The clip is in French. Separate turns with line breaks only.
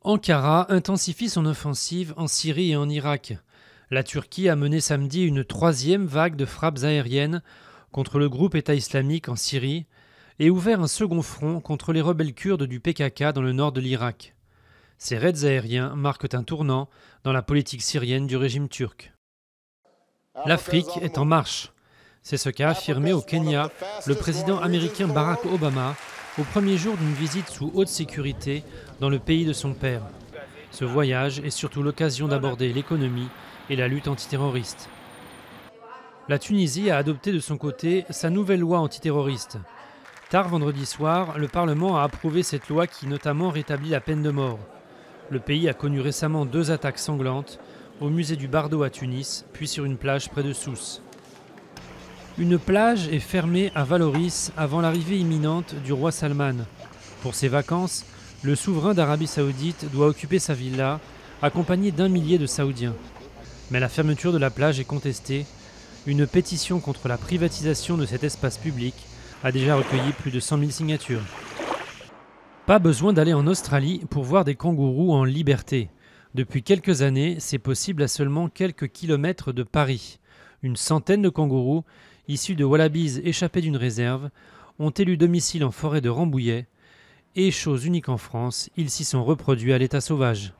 Ankara intensifie son offensive en Syrie et en Irak. La Turquie a mené samedi une troisième vague de frappes aériennes contre le groupe État islamique en Syrie et ouvert un second front contre les rebelles kurdes du PKK dans le nord de l'Irak. Ces raids aériens marquent un tournant dans la politique syrienne du régime turc. L'Afrique est en marche. C'est ce qu'a affirmé au Kenya le président américain Barack Obama au premier jour d'une visite sous haute sécurité dans le pays de son père. Ce voyage est surtout l'occasion d'aborder l'économie et la lutte antiterroriste. La Tunisie a adopté de son côté sa nouvelle loi antiterroriste. Tard vendredi soir, le Parlement a approuvé cette loi qui notamment rétablit la peine de mort. Le pays a connu récemment 2 attaques sanglantes au musée du Bardo à Tunis, puis sur une plage près de Sousse. Une plage est fermée à Vallauris avant l'arrivée imminente du roi Salman. Pour ses vacances, le souverain d'Arabie Saoudite doit occuper sa villa, accompagné d'1 millier de Saoudiens. Mais la fermeture de la plage est contestée. Une pétition contre la privatisation de cet espace public a déjà recueilli plus de 100 000 signatures. Pas besoin d'aller en Australie pour voir des kangourous en liberté. Depuis quelques années, c'est possible à seulement quelques kilomètres de Paris. Une centaine de kangourous, issus de wallabies échappés d'une réserve, ont élu domicile en forêt de Rambouillet. Et chose unique en France, ils s'y sont reproduits à l'état sauvage.